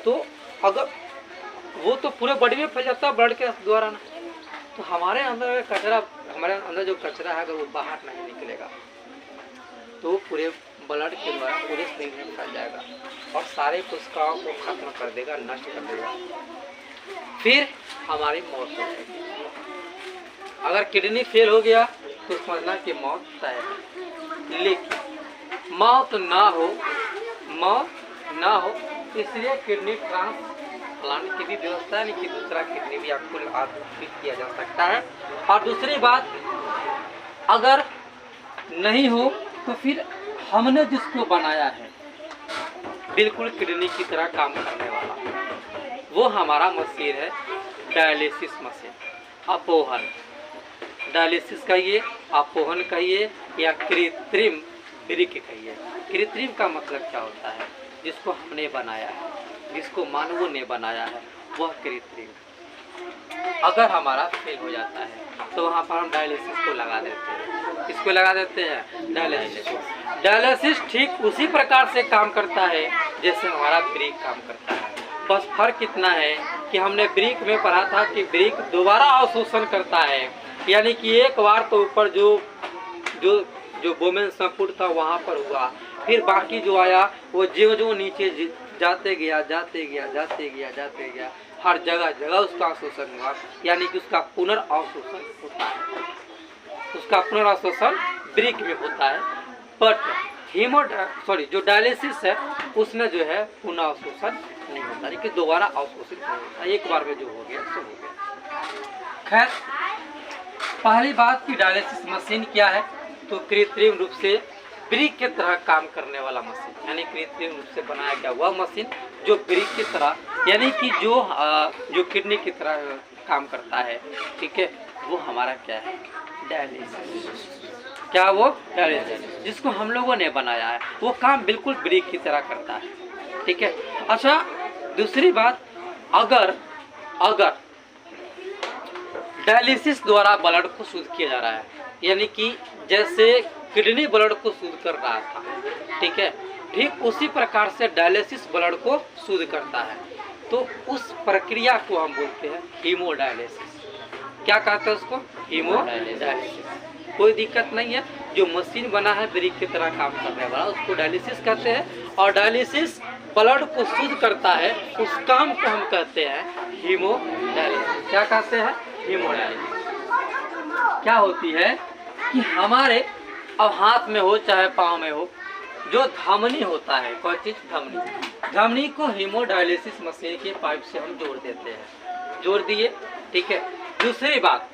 तो अगर वो तो पूरे बॉडी में फैल जाता है ब्लड के द्वारा ना, तो हमारे अंदर कचरा, हमारे अंदर जो कचरा है अगर वो बाहर नहीं निकलेगा तो पूरे ब्लड के द्वारा पूरे शरीर में फैल जाएगा और सारे कोशिकाओं को खत्म कर देगा, नष्ट कर देगा, फिर हमारी मौत हो जाएगी। अगर किडनी फेल हो गया तो समझना कि मौत तय है। लेकिन मौत ना हो इसलिए किडनी ट्रांसप्लांट की भी व्यवस्था है, नहीं कि दूसरा किडनी भी आपको आदमित किया जा सकता है। और दूसरी बात, अगर नहीं हो तो फिर हमने जिसको बनाया है बिल्कुल किडनी की तरह काम करने वाला, वो हमारा मशीन है डायलिसिस मशीन। अपोहन, डायलिसिस कहिए, अपोहन कहिए या कृत्रिम वृक्क कहिए। कृत्रिम का मतलब क्या होता है? जिसको हमने बनाया है, जिसको मानवों ने बनाया है, वह कृत्रिम। अगर हमारा फेल हो जाता है तो वहाँ पर हम डायलिसिस को लगा देते हैं। किसको लगा देते हैं? डायलिसिस। डायलिसिस ठीक उसी प्रकार से काम करता है जैसे हमारा ब्रेक काम करता है। बस फर्क इतना है कि हमने ब्रेक में पढ़ा था कि ब्रेक दोबारा अवशोषण करता है, यानी कि एक बार तो ऊपर जो वोमेन संपुट था वहाँ पर हुआ, फिर बाकी जो आया वो जो नीचे जाते गया, हर जगह उसका अवशोषण हुआ, यानी कि उसका पुनर्अवशोषण होता है। उसका पुनर्अवशोषण ब्रेक में होता है। बट जो डायलिसिस है उसमें जो है पुनः अवशोषण नहीं होता, लेकिन दोबारा अवशोषित नहीं होता, एक बार में जो हो गया सो हो गया। खैर, पहली बात की डायलिसिस मशीन क्या है? तो कृत्रिम रूप से ब्रिक की तरह काम करने वाला मशीन, यानी कृत्रिम रूप से बनाया गया वह मशीन जो ब्रिक की तरह, यानी कि जो किडनी की तरह काम करता है, ठीक है, वो हमारा क्या है? डायलिसिस। क्या वो? डायलिसिस, जिसको हम लोगों ने बनाया है, वो काम बिल्कुल ब्रिक की तरह करता है, ठीक है। अच्छा, दूसरी बात, अगर डायलिसिस द्वारा ब्लड को शुद्ध किया जा रहा है, यानी कि जैसे किडनी ब्लड को शुद्ध कर रहा था, ठीक है, ठीक उसी प्रकार से डायलिसिस ब्लड को शुद्ध करता है, तो उस प्रक्रिया को हम बोलते हैं हीमोडायलिसिस। क्या कहते हैं उसको? हीमोडायलिसिस। कोई दिक्कत नहीं है, जो मशीन बना है ब्रिक की तरह काम करने वाला, उसको डायलिसिस कहते हैं। और डायलिसिस ब्लड को शुद्ध करता है, उस काम को हम कहते हैं हीमोडायलिसिस। क्या कहते हैं? हीमोडायलिसिस। क्या होती है कि हमारे अब हाथ में हो चाहे पाँव में हो, जो धमनी होता है, कोई चीज धमनी को हीमोडायलिसिस मशीन के पाइप से हम जोड़ देते हैं, जोड़ दिए, ठीक है। दूसरी बात,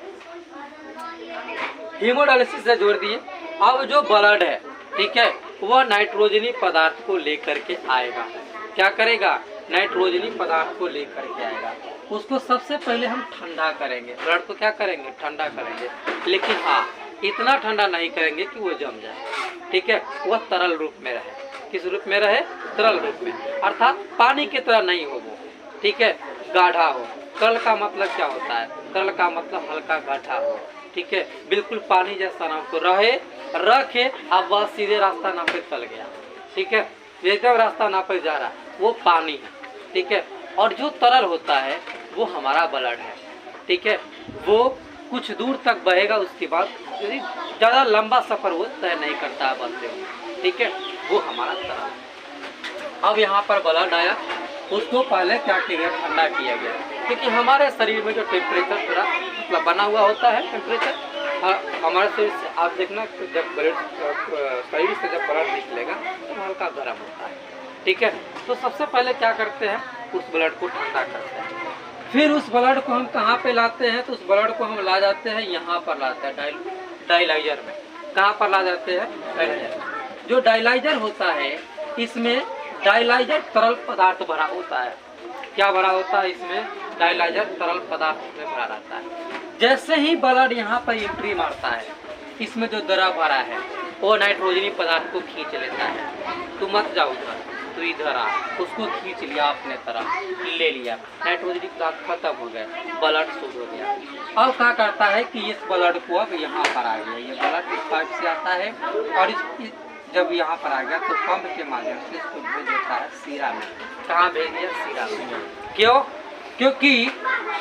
हीमोडायलिसिस से जोड़ दिए, अब जो ब्लड है, ठीक है, वह नाइट्रोजनी पदार्थ को लेकर के आएगा। क्या करेगा? नाइट्रोजनी पदार्थ को लेकर के आएगा। उसको सबसे पहले हम ठंडा करेंगे, ब्लड को क्या करेंगे? ठंडा करेंगे, लेकिन हाँ, इतना ठंडा नहीं करेंगे कि वो जम जाए, ठीक है, वह तरल रूप में रहे। किस रूप में रहे? तरल रूप में, अर्थात पानी की तरह नहीं हो वो, ठीक है, गाढ़ा हो। तरल का मतलब क्या होता है? तरल का मतलब हल्का गाढ़ा हो, ठीक है, बिल्कुल पानी जैसा ना हो, रखे, अब वह सीधे रास्ता ना पे चल गया, ठीक है, एकदम रास्ता ना पे जा रहा, वो पानी है, ठीक है। और जो तरल होता है वो हमारा ब्लड है, ठीक है, वो कुछ दूर तक बहेगा, उसके बाद ज़्यादा लंबा सफ़र वो तय नहीं करता है बलते हुए, ठीक है, वो हमारा तरल। अब यहाँ पर ब्लड आया, उसको पहले क्या किया गया? ठंडा किया गया, क्योंकि हमारे शरीर में जो टेम्परेचर थोड़ा मतलब बना हुआ होता है, टेम्परेचर हमारे शरीर से आप देखना, जब शरीर से जब ब्लड निकलेगा तो हल्का गर्म होता है, ठीक है। तो सबसे पहले क्या करते हैं? उस ब्लड को ठंडा करते हैं, फिर उस ब्लड को हम कहाँ पे लाते हैं? तो उस ब्लड को हम ला जाते हैं, यहाँ पर लाते हैं डायलाइजर में। कहाँ पर ला जाते हैं? डायलाइजर। जो डायलाइजर होता है, इसमें डायलाइजर तरल पदार्थ भरा होता है। क्या भरा होता है इसमें? डायलाइजर तरल पदार्थ में भरा रहता है। जैसे ही ब्लड यहाँ पर एंट्री मारता है, इसमें जो द्रव भरा है वो नाइट्रोजनी पदार्थ को खींच लेता है। तू मत जाओ उधर, तो इधर आ, उसको खींच लिया अपने तरफ, ले लिया, नाइट्रोजनी पदार्थ खत्म हो गया, ब्लड शुद्ध हो गया। अब क्या करता है कि इस ब्लड को अब यहाँ पर आ गया, ये ब्लड इस पाइप से आता है और इस जब यहाँ पर आ गया तो पंप के माध्यम से इसको भेज देता है सीरा में। कहाँ भेज दिया? सीरा में। क्यों? क्योंकि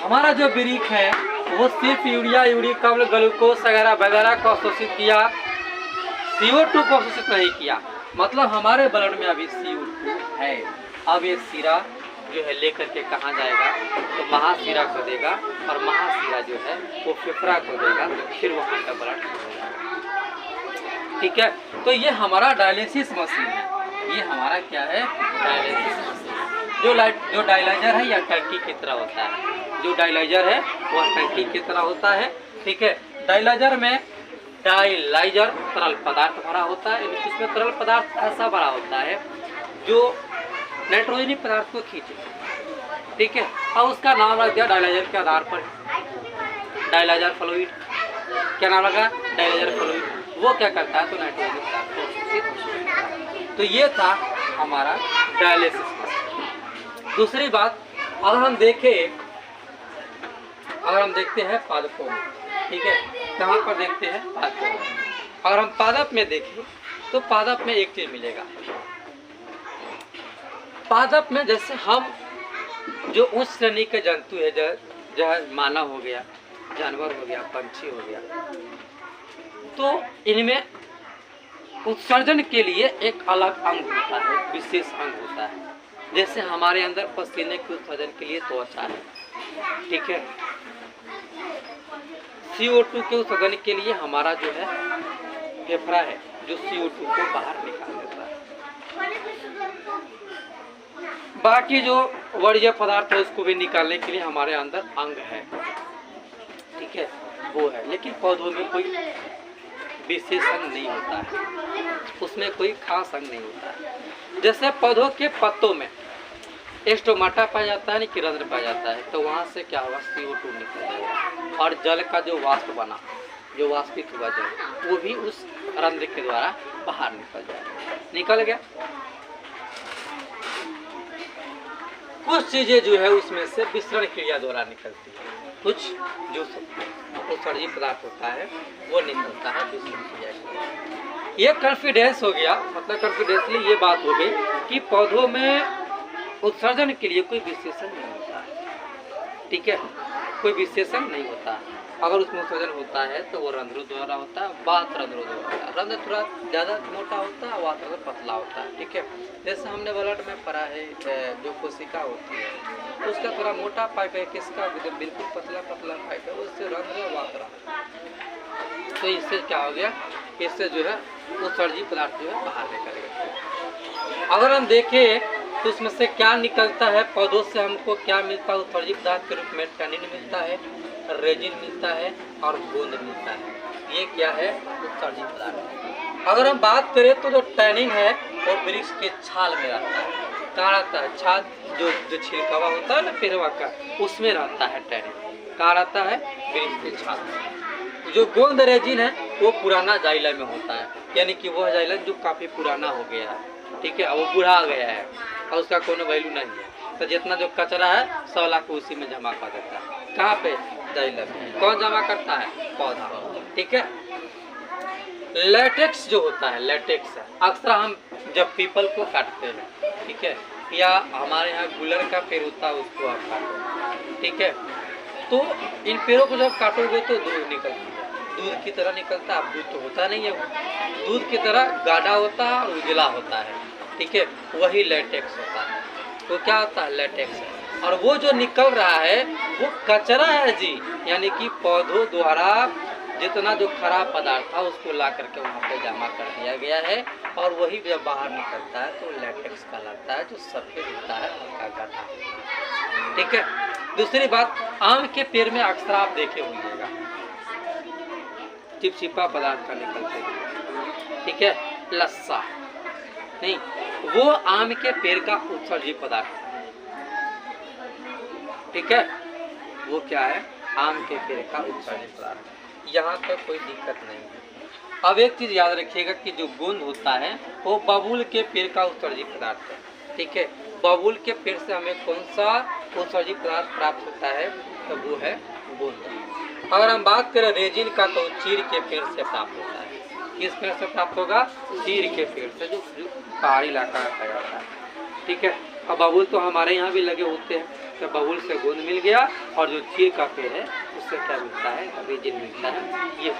हमारा जो वृक्क है वो सिर्फ यूरिया, यूरिक अम्ल, ग्लूकोज वगैरह को अवशोषित किया, CO2 को अवशोषित नहीं किया। मतलब हमारे ब्लड में अभी CO2 है। अब ये सीरा जो है लेकर के कहाँ जाएगा? तो महासीरा को देगा, और महासीरा जो है वो फेफड़ा को देगा, फिर वहाँ का ब्लड हो जाएगा। ठीक है, तो ये हमारा डायलिसिस मशीन है। ये हमारा क्या है? Dialysis machine. जो डायलाइजर है या टंकी की तरह होता है। जो डायलाइजर है वह टंकी की तरह होता है। ठीक है, डायलाइजर में डायलाइजर तरल पदार्थ भरा होता है। इसमें तरल पदार्थ ऐसा भरा होता है जो नाइट्रोजनी पदार्थ को खींचे। ठीक है, और उसका नाम रख दिया डायलाइजर के आधार पर डायलाइजर फ्लूइड। क्या नाम रखा? Dialyser fluid. वो क्या करता है? तो नाइट्रोजनी पदार्थ को अवशोषित करता है। तो ये था हमारा डायलिसिस मशीन। दूसरी बात, अगर हम देखते हैं पादपों में। ठीक है, कहाँ पर देखते हैं? पादपों में। अगर हम पादप में देखें तो पादप में एक चीज मिलेगा। पादप में जैसे हम जो उच्च श्रेणी के जंतु है, जो मानव हो गया, जानवर हो गया, पंछी हो गया, तो इनमें उत्सर्जन के लिए एक अलग अंग होता है, विशेष अंग होता है। जैसे हमारे अंदर पसीने के उत्सर्जन के लिए त्वचा है। ठीक है, CO2 के उत्सर्जन के लिए हमारा जो है फेफड़ा है, जो CO2 को बाहर निकाल देता है। बाकी जो वर्ज्य पदार्थ है उसको भी निकालने के लिए हमारे अंदर अंग है। ठीक है, वो है। लेकिन पौधों में कोई विशेष अंग नहीं होता है, उसमें कोई खास अंग नहीं होता है। जैसे पौधों के पत्तों में स्टोमाटा पाया जाता है कि रंध्र पाया जाता है, तो वहाँ से क्या होगा? CO2 निकल जाएगा, और जल का जो वाष्प बना, जो वाष्पित हुआ जल, वो भी उस रंध्र के द्वारा बाहर निकल जाएगा। निकल गया। कुछ चीजें जो है उसमें से विसरण क्रिया द्वारा निकलती है। कुछ जो उत्सर्जित पदार्थ होता है वो निकलता है विसरण क्रिया से। ये कॉन्फिडेंस हो गया। मतलब कॉन्फिडेंसली ये बात हो गई कि पौधों में उत्सर्जन के लिए कोई विशेषण नहीं होता है। ठीक है, कोई विशेषण नहीं होता है। अगर उसमें उत्सर्जन होता है तो वो रंध्रों द्वारा होता है, वात रंध्रों द्वारा होता है। रंध्र थोड़ा ज़्यादा मोटा होता है, वात रंध्र पतला होता है। ठीक है, जैसे हमने ब्लड में पढ़ा है जो कोशिका होती है उसका थोड़ा मोटा पाइप है, किसका बिल्कुल पतला पाइप है, उससे रंध्र वात रंध्र। तो इससे क्या हो गया? इससे जो है उत्सर्जित पदार्थ जो है बाहर निकल गया। अगर हम देखें तो उसमें से क्या निकलता है? पौधों से हमको क्या मिलता है? उत्सर्जित पदार्थ के रूप में टैनिन मिलता है, रेजिन मिलता है, और गोंद मिलता है। ये क्या है? उत्सर्जित पदार्थ। अगर हम बात करें तो जो टैनिन है वो वृक्ष के छाल में रहता है। कहाँ रहता है? छाल जो छिलकवा होता है ना पेड़वा का, उसमें रहता है टैनिन। कहाँ रहता है? वृक्ष के छाल में। जो गोंद रेजिन है वो पुराना जाइलम में होता है, यानी कि वह जाइलम जो काफी पुराना हो गया है। ठीक है, वो बुढ़ा गया है और उसका कोई वैल्यू नहीं है, तो जितना जो कचरा है 100 लाख उसी में जमा कर देता है। कहाँ पे? जाइलम में। कौन जमा करता है? पौधा। ठीक है, लेटेक्स जो होता है, लेटेक्स अक्सर हम जब पीपल को काटते हैं, ठीक है, या हमारे यहाँ गुलर का पेड़ होता है उसको आप काटो। ठीक है, तो इन पेड़ों को जब काटोगे तो दूध निकलती है, दूध की तरह निकलता है। दूध तो होता नहीं है, वो दूध की तरह गाढ़ा होता है और उजला होता है। ठीक है, वही लेटेक्स होता है। तो क्या होता है? लेटेक्स है। और वो जो निकल रहा है वो कचरा है जी, यानी कि पौधों द्वारा जितना जो खराब पदार्थ था उसको ला करके वहाँ पे जमा कर दिया गया है, और वही जब बाहर निकलता है तो लेटेक्स कहलाता है, जो सफेद होता है, हल्का गाढ़ा होता है। ठीक है, दूसरी बात, आम के पेड़ में अक्सर आप देखे होंगे चिपचिपा पदार्थ का निकलते हैं। ठीक है, लस्सा नहीं, वो आम के पेड़ का उत्सर्जित पदार्थ है। ठीक है, वो क्या है? आम के पेड़ का उत्सर्जित पदार्थ। यहाँ तक कोई दिक्कत नहीं है। अब एक चीज याद रखिएगा कि जो गोंद होता है वो बबूल के पेड़ का उत्सर्जित पदार्थ है। ठीक है, बबूल के पेड़ से हमें कौन सा उत्सर्जित पदार्थ प्राप्त होता है? तो वो है गोंद। अगर हम बात करें रेजिन का तो चीड़ के पेड़ से प्राप्त होता है। किस पेड़ से प्राप्त होगा? चीड़ के पेड़ से, जो पहाड़ी इलाका का जाता है। ठीक है। अब बबूल तो हमारे यहाँ भी लगे होते हैं, तो बबूल से गोंद मिल गया, और जो चीड़ का पेड़ है उससे क्या मिलता है? रेजिन मिलता है। ये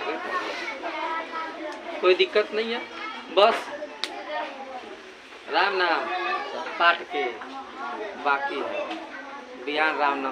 कोई दिक्कत नहीं है। बस राम नाम पाठ के बाकी है, बिहान राम नाम।